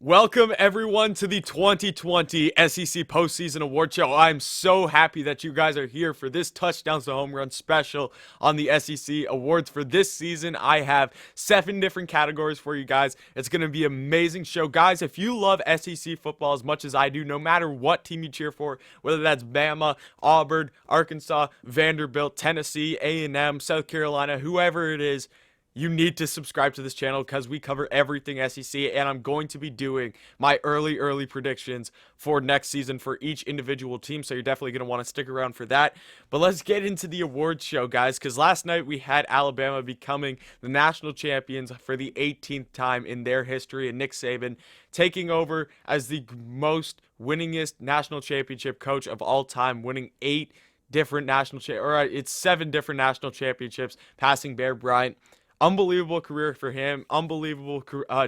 Welcome everyone to the 2020 SEC Postseason Award Show. I'm so happy that you guys are here for this touchdowns to home run special on the SEC Awards for this season. I have 7 different categories for you guys. It's going to be an amazing show. Guys, if you love SEC football as much as I do, no matter what team you cheer for, whether that's Bama, Auburn, Arkansas, Vanderbilt, Tennessee, A&M, South Carolina, whoever it is, you need to subscribe to this channel because we cover everything SEC, and I'm going to be doing my early predictions for next season for each individual team, so you're definitely going to want to stick around for that. But let's get into the awards show, guys, because last night we had Alabama becoming the national champions for the 18th time in their history, and Nick Saban taking over as the most winningest national championship coach of all time, winning 7 different national championships, passing Bear Bryant. Unbelievable career for him, unbelievable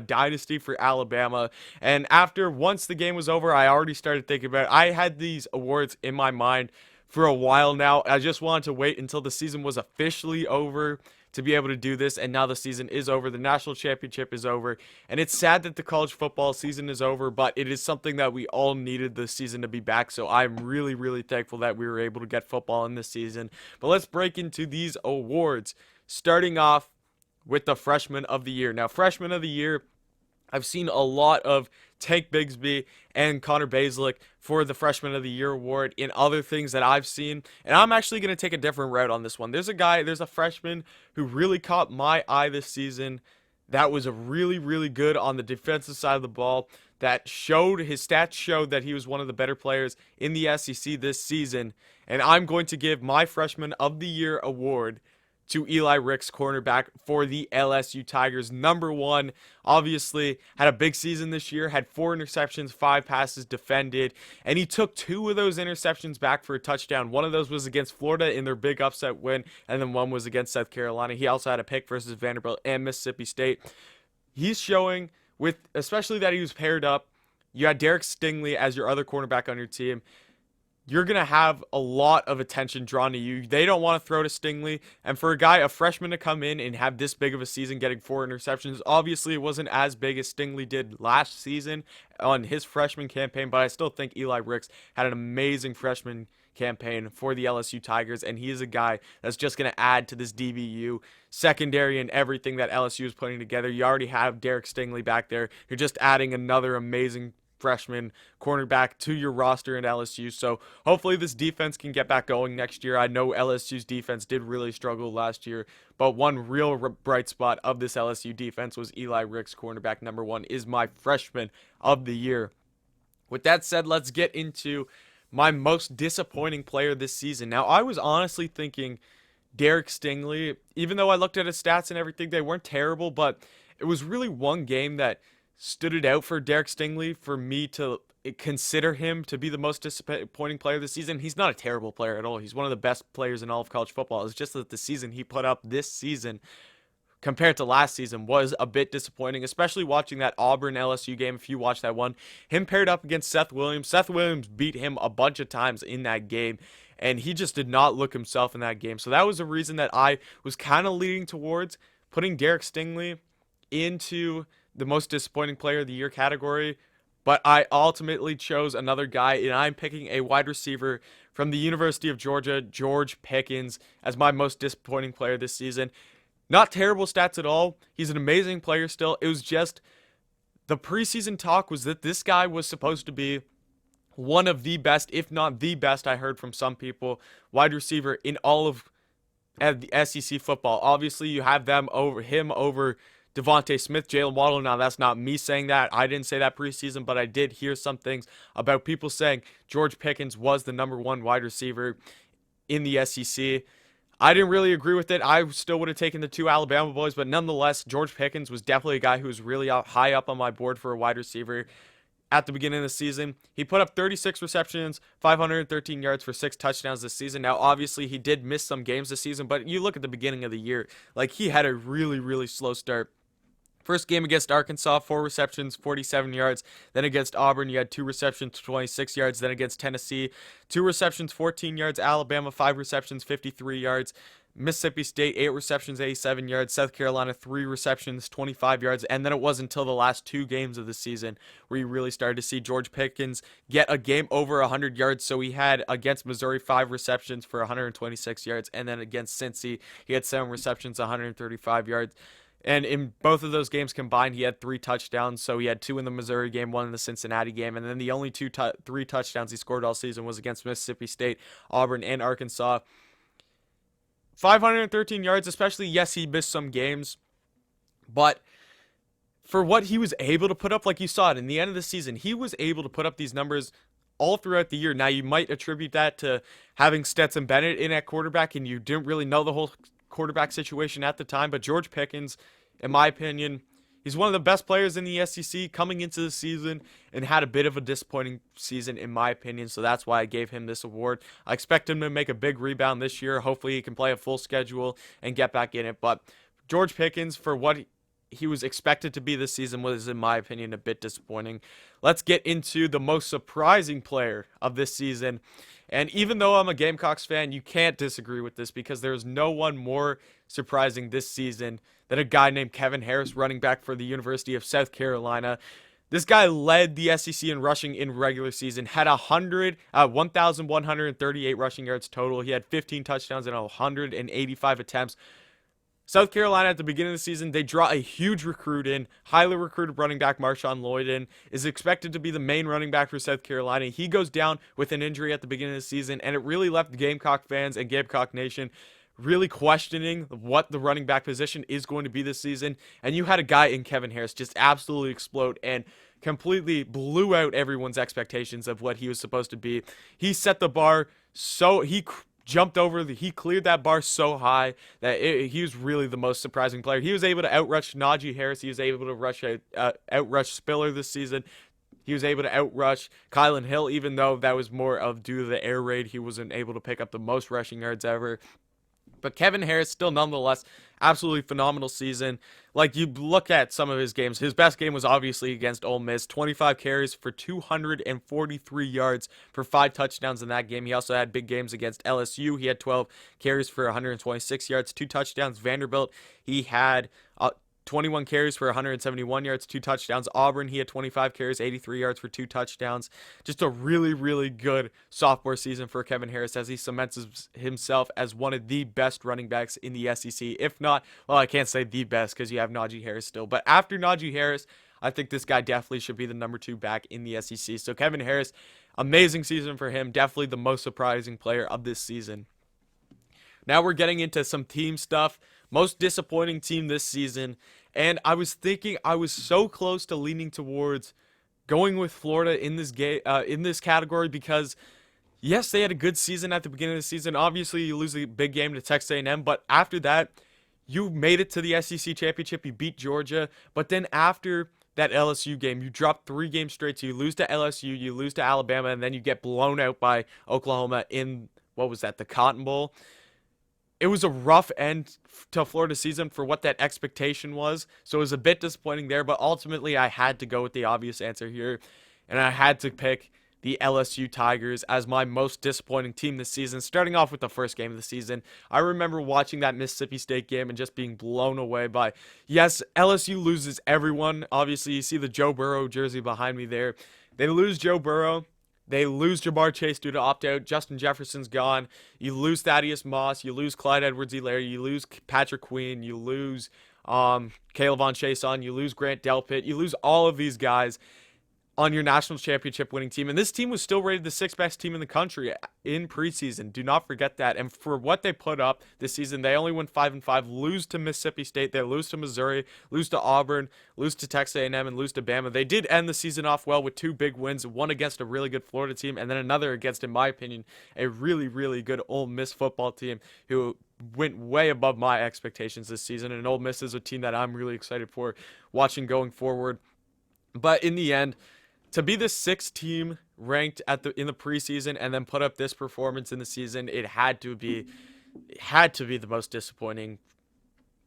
dynasty for Alabama. And once the game was over, I already started thinking about it. I had these awards in my mind for a while now. I just wanted to wait until the season was officially over to be able to do this, and now the season is over. The national championship is over, and it's sad that the college football season is over, but it is something that we all needed this season to be back, so I'm really thankful that we were able to get football in this season. But let's break into these awards, starting off with the Freshman of the Year. Now, Freshman of the Year, I've seen a lot of Tank Bigsby and Connor Bazelak for the Freshman of the Year award in other things that I've seen, and I'm actually going to take a different route on this one. There's a freshman who really caught my eye this season that was really good on the defensive side of the ball, that his stats showed that he was one of the better players in the SEC this season, and I'm going to give my Freshman of the Year award to Eli Ricks, cornerback for the LSU Tigers. Number one, obviously, had a big season this year, had 4 interceptions, 5 passes defended, and he took 2 of those interceptions back for a touchdown. One of those was against Florida in their big upset win, and then one was against South Carolina. He also had a pick versus Vanderbilt and Mississippi State. He's showing, especially that he was paired up, you had Derek Stingley as your other cornerback on your team. You're going to have a lot of attention drawn to you. They don't want to throw to Stingley. And for a freshman to come in and have this big of a season getting 4 interceptions, obviously it wasn't as big as Stingley did last season on his freshman campaign, but I still think Eli Ricks had an amazing freshman campaign for the LSU Tigers, and he is a guy that's just going to add to this DVU secondary and everything that LSU is putting together. You already have Derek Stingley back there. You're just adding another amazing freshman cornerback to your roster in LSU. So hopefully this defense can get back going next year. I know LSU's defense did really struggle last year, but one real bright spot of this LSU defense was Eli Ricks, cornerback number 1, is my Freshman of the Year. With that said, let's get into my most disappointing player this season. Now, I was honestly thinking Derek Stingley. Even though I looked at his stats and everything, they weren't terrible, but it was really one game that stood it out for Derek Stingley for me to consider him to be the most disappointing player this season. He's not a terrible player at all. He's one of the best players in all of college football. It's just that the season he put up this season compared to last season was a bit disappointing, especially watching that Auburn LSU game. If you watch that one, him paired up against Seth Williams. Seth Williams beat him a bunch of times in that game, and he just did not look himself in that game. So that was a reason that I was kind of leaning towards putting Derek Stingley into the most disappointing player of the year category, but I ultimately chose another guy, and I'm picking a wide receiver from the University of Georgia, George Pickens, as my most disappointing player this season. Not terrible stats at all. He's an amazing player still. It was just the preseason talk was that this guy was supposed to be one of the best, if not the best, I heard from some people, wide receiver in all of the SEC football. Obviously, you have him over Davonte Smith, Jalen Waddle. Now, that's not me saying that. I didn't say that preseason, but I did hear some things about people saying George Pickens was the number 1 wide receiver in the SEC. I didn't really agree with it. I still would have taken the 2 Alabama boys, but nonetheless, George Pickens was definitely a guy who was really high up on my board for a wide receiver at the beginning of the season. He put up 36 receptions, 513 yards for 6 touchdowns this season. Now, obviously, he did miss some games this season, but you look at the beginning of the year, like he had a really slow start. First game against Arkansas, 4 receptions, 47 yards. Then against Auburn, you had 2 receptions, 26 yards. Then against Tennessee, 2 receptions, 14 yards. Alabama, 5 receptions, 53 yards. Mississippi State, 8 receptions, 87 yards. South Carolina, 3 receptions, 25 yards. And then it wasn't until the last 2 games of the season where you really started to see George Pickens get a game over 100 yards. So he had against Missouri 5 receptions for 126 yards. And then against Cincy, he had 7 receptions, 135 yards. And in both of those games combined, he had 3 touchdowns. So he had 2 in the Missouri game, 1 in the Cincinnati game. And then the only 3 touchdowns he scored all season was against Mississippi State, Auburn, and Arkansas. 513 yards, especially, yes, he missed some games, but for what he was able to put up, like you saw it in the end of the season, he was able to put up these numbers all throughout the year. Now, you might attribute that to having Stetson Bennett in at quarterback, and you didn't really know the whole quarterback situation at the time, but George Pickens, in my opinion, he's one of the best players in the SEC coming into the season and had a bit of a disappointing season, in my opinion, so that's why I gave him this award. I expect him to make a big rebound this year. Hopefully he can play a full schedule and get back in it, but George Pickens, for what he was expected to be this season, was, in my opinion, a bit disappointing. Let's get into the most surprising player of this season. And even though I'm a Gamecocks fan, you can't disagree with this because there's no one more surprising this season than a guy named Kevin Harris, running back for the University of South Carolina. This guy led the SEC in rushing in regular season, had 1,138 rushing yards total. He had 15 touchdowns and 185 attempts. South Carolina at the beginning of the season, they draw a huge recruit in, highly recruited running back Marshawn Lloyd is expected to be the main running back for South Carolina. He goes down with an injury at the beginning of the season, and it really left the Gamecock fans and Gamecock Nation really questioning what the running back position is going to be this season. And you had a guy in Kevin Harris just absolutely explode and completely blew out everyone's expectations of what he was supposed to be. He set the bar he cleared that bar so high that he was really the most surprising player. He was able to outrush Najee Harris. He was able to outrush Spiller this season. He was able to outrush Kylan Hill, even though that was more of due to the air raid. He wasn't able to pick up the most rushing yards ever. But Kevin Harris still nonetheless absolutely phenomenal season. Like, you look at some of his games, his best game was obviously against Ole Miss. 25 carries for 243 yards for 5 touchdowns in that game. He also had big games against LSU. He had 12 carries for 126 yards, 2 touchdowns. Vanderbilt, he had 21 carries for 171 yards, 2 touchdowns. Auburn, he had 25 carries, 83 yards for 2 touchdowns. Just a really, really good sophomore season for Kevin Harris as he cements himself as one of the best running backs in the SEC. If not, well, I can't say the best because you have Najee Harris still. But after Najee Harris, I think this guy definitely should be the number 2 back in the SEC. So Kevin Harris, amazing season for him. Definitely the most surprising player of this season. Now we're getting into some team stuff. Most disappointing team this season. And I was thinking, I was so close to leaning towards going with Florida in this category because, yes, they had a good season at the beginning of the season. Obviously, you lose a big game to Texas A&M, but after that, you made it to the SEC championship. You beat Georgia, but then after that LSU game, you dropped 3 games straight. So you lose to LSU, you lose to Alabama, and then you get blown out by Oklahoma in, what was that, the Cotton Bowl. It was a rough end to Florida season for what that expectation was. So it was a bit disappointing there, but ultimately I had to go with the obvious answer here. And I had to pick the LSU Tigers as my most disappointing team this season. Starting off with the first game of the season, I remember watching that Mississippi State game and just being blown away by, yes, LSU loses everyone. Obviously, you see the Joe Burrow jersey behind me there. They lose Joe Burrow. They lose Ja'Marr Chase due to opt-out. Justin Jefferson's gone. You lose Thaddeus Moss. You lose Clyde Edwards-Helaire. You lose Patrick Queen. You lose Caleb Von Chason. You lose Grant Delpit. You lose all of these guys on your national championship winning team. And this team was still rated the 6th best team in the country in preseason. Do not forget that. And for what they put up this season, they only went 5-5, lose to Mississippi State, they lose to Missouri, lose to Auburn, lose to Texas A&M, and lose to Bama. They did end the season off well with 2 big wins, one against a really good Florida team, and then another against, in my opinion, a really, really good Ole Miss football team who went way above my expectations this season. And Ole Miss is a team that I'm really excited for watching going forward. But in the end, to be the 6th team ranked in the preseason and then put up this performance in the season, it had to be the most disappointing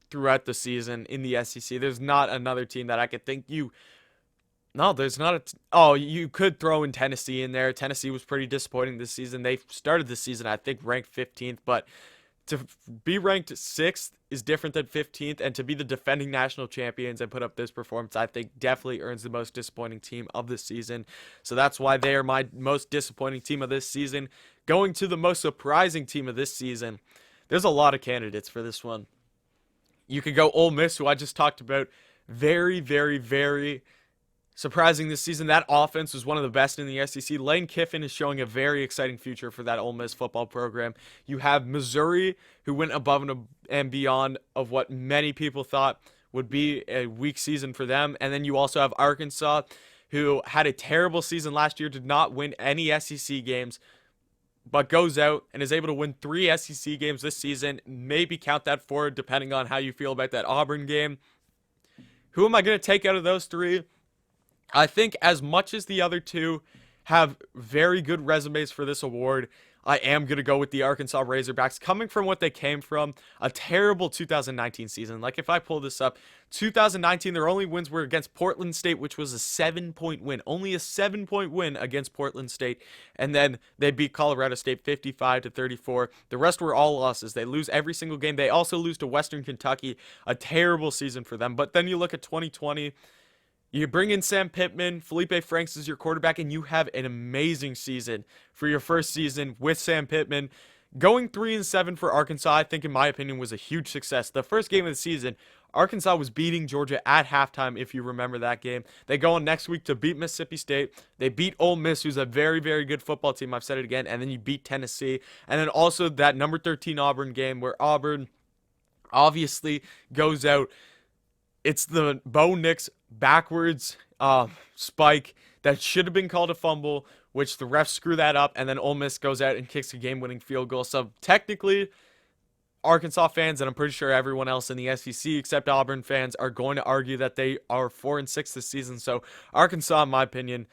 throughout the season in the SEC. There's not another team that I could think you could throw in Tennessee in there. Tennessee was pretty disappointing this season. They started the season, I think, ranked 15th, but to be ranked 6th is different than 15th, and to be the defending national champions and put up this performance, I think definitely earns the most disappointing team of the season. So that's why they are my most disappointing team of this season. Going to the most surprising team of this season, there's a lot of candidates for this one. You could go Ole Miss, who I just talked about. Very, very, very surprising this season. That offense was one of the best in the SEC. Lane Kiffin is showing a very exciting future for that Ole Miss football program. You have Missouri, who went above and beyond of what many people thought would be a weak season for them. And then you also have Arkansas, who had a terrible season last year, did not win any SEC games, but goes out and is able to win 3 SEC games this season. Maybe count that forward depending on how you feel about that Auburn game. Who am I going to take out of those 3? I think as much as the other 2 have very good resumes for this award, I am going to go with the Arkansas Razorbacks. Coming from what they came from, a terrible 2019 season. Like, if I pull this up, 2019, their only wins were against Portland State, which was a 7-point win. Only a 7-point win against Portland State. And then they beat Colorado State 55-34. The rest were all losses. They lose every single game. They also lose to Western Kentucky. A terrible season for them. But then you look at 2020. You bring in Sam Pittman, Felipe Franks is your quarterback, and you have an amazing season for your first season with Sam Pittman. Going 3-7 for Arkansas, I think, in my opinion, was a huge success. The first game of the season, Arkansas was beating Georgia at halftime, if you remember that game. They go on next week to beat Mississippi State. They beat Ole Miss, who's a very, very good football team. I've said it again. And then you beat Tennessee. And then also that number 13 Auburn game where Auburn obviously goes out. It's the Bo Nix backwards spike that should have been called a fumble, which the refs screw that up, and then Ole Miss goes out and kicks a game-winning field goal. So technically, Arkansas fans, and I'm pretty sure everyone else in the SEC except Auburn fans, are going to argue that they are 4-6 this season. So Arkansas, in my opinion,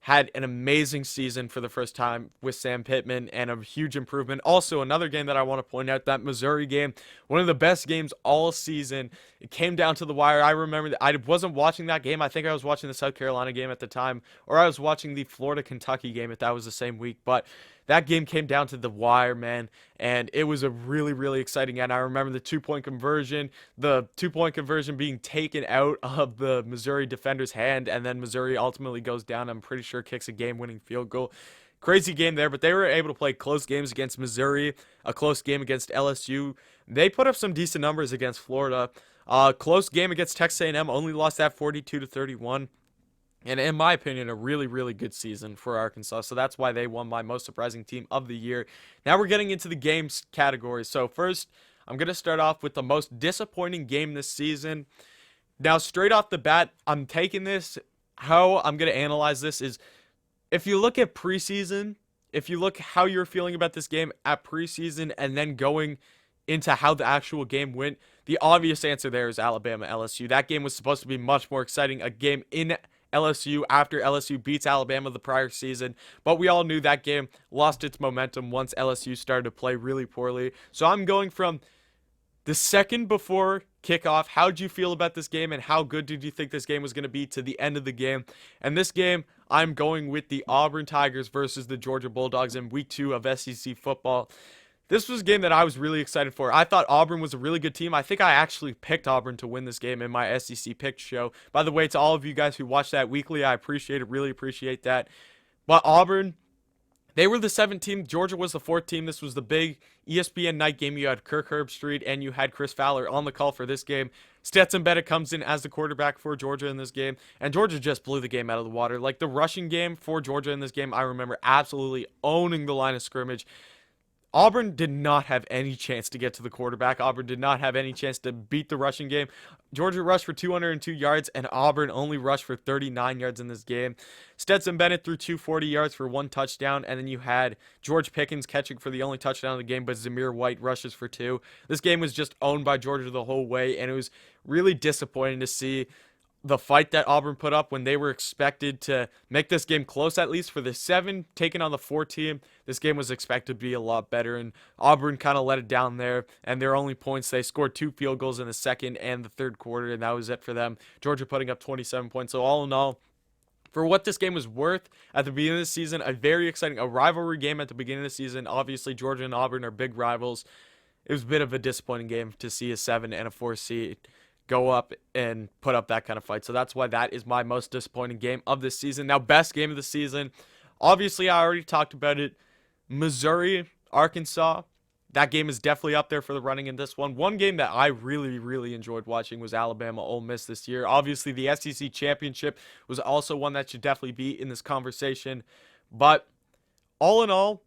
had an amazing season for the first time with Sam Pittman and a huge improvement. Also, another game that I want to point out, that Missouri game, one of the best games all season. It came down to the wire. I remember that I wasn't watching that game. I think I was watching the South Carolina game at the time, or I was watching the Florida-Kentucky game if that was the same week. But that game came down to the wire, man, and it was a really, really exciting end. I remember the two-point conversion being taken out of the Missouri defender's hand, and then Missouri ultimately goes down. I'm pretty sure kicks a game-winning field goal. Crazy game there, but they were able to play close games against Missouri, a close game against LSU. They put up some decent numbers against Florida. Close game against Texas A&M, only lost that 42-31. And in my opinion, a really, really good season for Arkansas. So that's why they won my most surprising team of the year. Now we're getting into the games category. So first, I'm going to start off with the most disappointing game this season. Now, straight off the bat, I'm taking this. How I'm going to analyze this is, if you look at preseason, if you look how you're feeling about this game at preseason and then going into how the actual game went, the obvious answer there is Alabama LSU. That game was supposed to be much more exciting. A game in LSU after LSU beats Alabama the prior season, but we all knew that game lost its momentum once LSU started to play really poorly. So I'm going from the second before kickoff, how'd you feel about this game and how good did you think this game was going to be, to the end of the game? And this game, I'm going with the Auburn Tigers versus the Georgia Bulldogs in week 2 of SEC football. This was a game that I was really excited for. I thought Auburn was a really good team. I think I actually picked Auburn to win this game in my SEC pick show. By the way, to all of you guys who watch that weekly, I appreciate it, really appreciate that. But Auburn, they were the 7th team. Georgia was the 4th team. This was the big ESPN night game. You had Kirk Herbstreit and you had Chris Fowler on the call for this game. Stetson Bennett comes in as the quarterback for Georgia in this game, and Georgia just blew the game out of the water. Like, the rushing game for Georgia in this game, I remember absolutely owning the line of scrimmage. Auburn did not have any chance to get to the quarterback. Auburn did not have any chance to beat the rushing game. Georgia rushed for 202 yards, and Auburn only rushed for 39 yards in this game. Stetson Bennett threw 240 yards for 1 touchdown, and then you had George Pickens catching for the only touchdown of the game, but Zamir White rushes for 2. This game was just owned by Georgia the whole way, and it was really disappointing to see the fight that Auburn put up when they were expected to make this game close, at least for the 7 taking on the 4 team. This game was expected to be a lot better, and Auburn kind of let it down there, and their only points, they scored 2 field goals in the second and the third quarter, and that was it for them. Georgia putting up 27 points. So all in all, for what this game was worth at the beginning of the season, a very exciting, a rivalry game at the beginning of the season. Obviously, Georgia and Auburn are big rivals. it was a bit of a disappointing game to see a 7 and a 4 seed go up and put up that kind of fight. So that's why that is my most disappointing game of this season. Now, best game of the season. Obviously, I already talked about it. Missouri, Arkansas. That game is definitely up there for the running in this one. One game that I really, really enjoyed watching was Alabama Ole Miss this year. Obviously, the SEC championship was also one that should definitely be in this conversation. But all in all,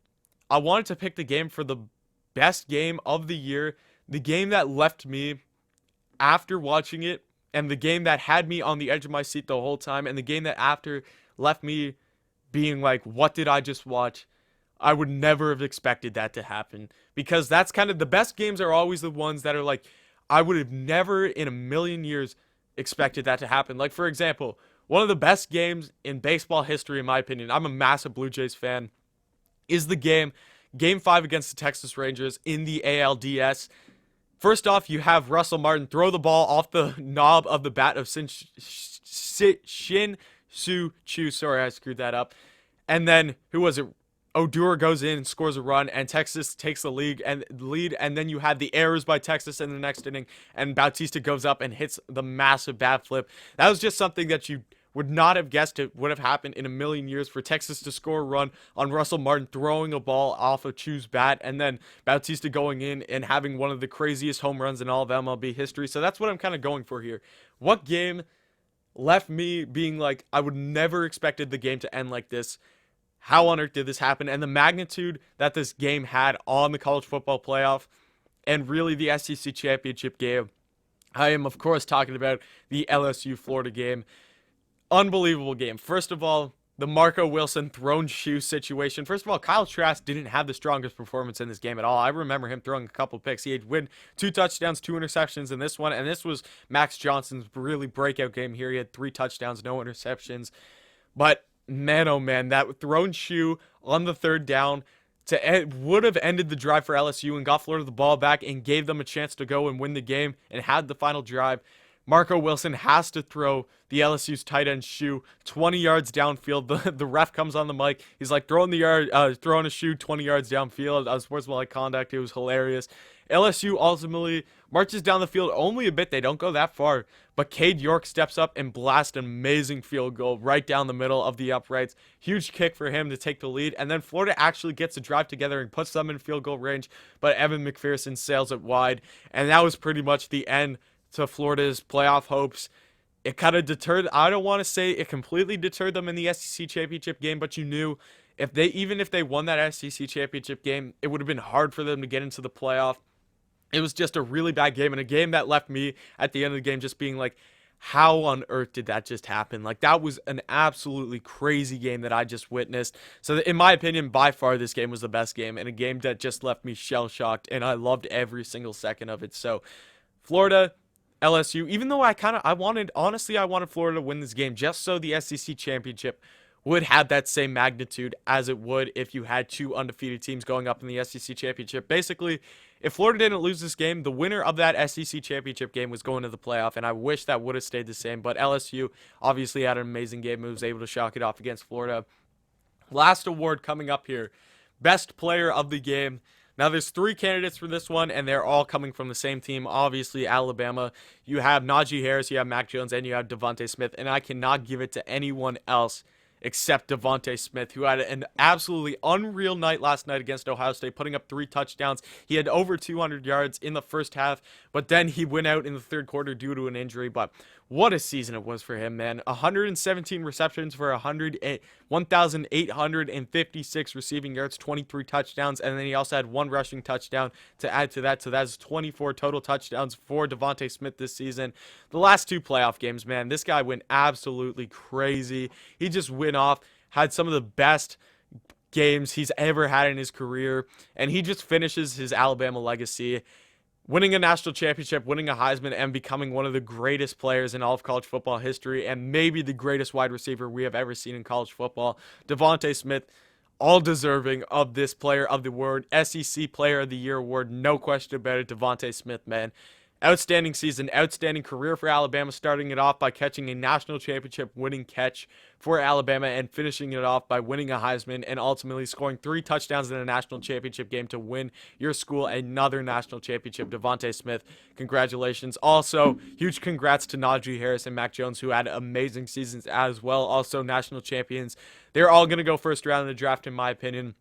I wanted to pick the game for the best game of the year. The game that left me after watching it, and the game that had me on the edge of my seat the whole time, and the game that after left me being like, what did I just watch? I would never have expected that to happen, because that's kind of the best games are always the ones that are like, I would have never in a million years expected that to happen. Like, for example, one of the best games in baseball history, in my opinion, I'm a massive Blue Jays fan, is the game 5 against the Texas Rangers in the ALDS. First off, you have Russell Martin throw the ball off the knob of the bat of Shin Soo Choo. Sorry, I screwed that up. And then, who was it? Odor goes in and scores a run, and Texas takes the lead, and then you had the errors by Texas in the next inning, and Bautista goes up and hits the massive bat flip. That was just something that you would not have guessed it would have happened in a million years, for Texas to score a run on Russell Martin throwing a ball off of Choo's bat, and then Bautista going in and having one of the craziest home runs in all of MLB history. So that's what I'm kind of going for here. What game left me being like, I would never expected the game to end like this? How on earth did this happen? And the magnitude that this game had on the college football playoff, and really the SEC championship game. I am, of course, talking about the LSU-Florida game. Unbelievable game. First of all, the Marco Wilson thrown shoe situation. First of all, Kyle Trask didn't have the strongest performance in this game at all. I remember him throwing a couple picks. He had win 2 touchdowns, 2 interceptions in this one, and this was Max Johnson's really breakout game here. He had 3 touchdowns, no interceptions. But man, oh man, that thrown shoe on the 3rd down would have ended the drive for LSU and got Florida the ball back and gave them a chance to go and win the game and had the final drive. Marco Wilson has to throw the LSU's tight end shoe 20 yards downfield. The ref comes on the mic. He's like, throwing a shoe 20 yards downfield. Sportsmanlike conduct. It was hilarious. LSU ultimately marches down the field only a bit. They don't go that far. But Cade York steps up and blasts an amazing field goal right down the middle of the uprights. Huge kick for him to take the lead. And then Florida actually gets a drive together and puts them in field goal range. But Evan McPherson sails it wide. And that was pretty much the end to Florida's playoff hopes. It kind of deterred, I don't want to say it completely deterred them in the SEC championship game, but you knew even if they won that SEC championship game, it would have been hard for them to get into the playoff. It was just a really bad game, and a game that left me at the end of the game just being like, how on earth did that just happen? Like, that was an absolutely crazy game that I just witnessed. So in my opinion, by far, this game was the best game, and a game that just left me shell-shocked, and I loved every single second of it. So Florida, LSU, even though I wanted Florida to win this game just so the SEC championship would have that same magnitude as it would if you had 2 undefeated teams going up in the SEC championship. Basically, if Florida didn't lose this game, the winner of that SEC championship game was going to the playoff, and I wish that would have stayed the same. But LSU obviously had an amazing game and was able to shock it off against Florida. Last award coming up here, best player of the game. Now, there's 3 candidates for this one, and they're all coming from the same team. Obviously, Alabama. You have Najee Harris, you have Mack Jones, and you have Devonte Smith, and I cannot give it to anyone else except Devonte Smith, who had an absolutely unreal night last night against Ohio State, putting up 3 touchdowns. He had over 200 yards in the first half, but then he went out in the 3rd quarter due to an injury. But what a season it was for him, man. 117 receptions for 1,856 receiving yards, 23 touchdowns, and then he also had 1 rushing touchdown to add to that. So that's 24 total touchdowns for Devonte Smith this season. The last 2 playoff games, man, this guy went absolutely crazy. He just went off, had some of the best games he's ever had in his career, and he just finishes his Alabama legacy, winning a national championship, winning a Heisman, and becoming one of the greatest players in all of college football history, and maybe the greatest wide receiver we have ever seen in college football. Devonte Smith, all deserving of this Player of the Year, SEC Player of the Year award, no question about it. Devonte Smith, man. Outstanding season, outstanding career for Alabama, starting it off by catching a national championship winning catch for Alabama and finishing it off by winning a Heisman and ultimately scoring 3 touchdowns in a national championship game to win your school another national championship. Davonte Smith, congratulations. Also, huge congrats to Najee Harris and Mack Jones, who had amazing seasons as well. Also, national champions. They're all going to go first round in the draft, in my opinion.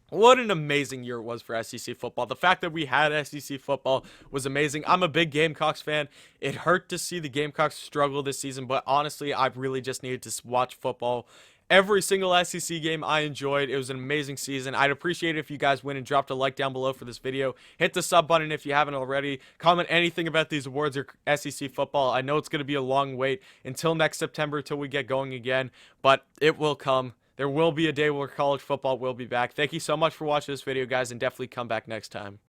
What an amazing year it was for SEC football. The fact that we had SEC football was amazing. I'm a big Gamecocks fan. It hurt to see the Gamecocks struggle this season, but honestly, I really just needed to watch football. Every single SEC game I enjoyed. It was an amazing season. I'd appreciate it if you guys went and dropped a like down below for this video. Hit the sub button if you haven't already. Comment anything about these awards or SEC football. I know it's going to be a long wait until next September until we get going again, but it will come. There will be a day where college football will be back. Thank you so much for watching this video, guys, and definitely come back next time.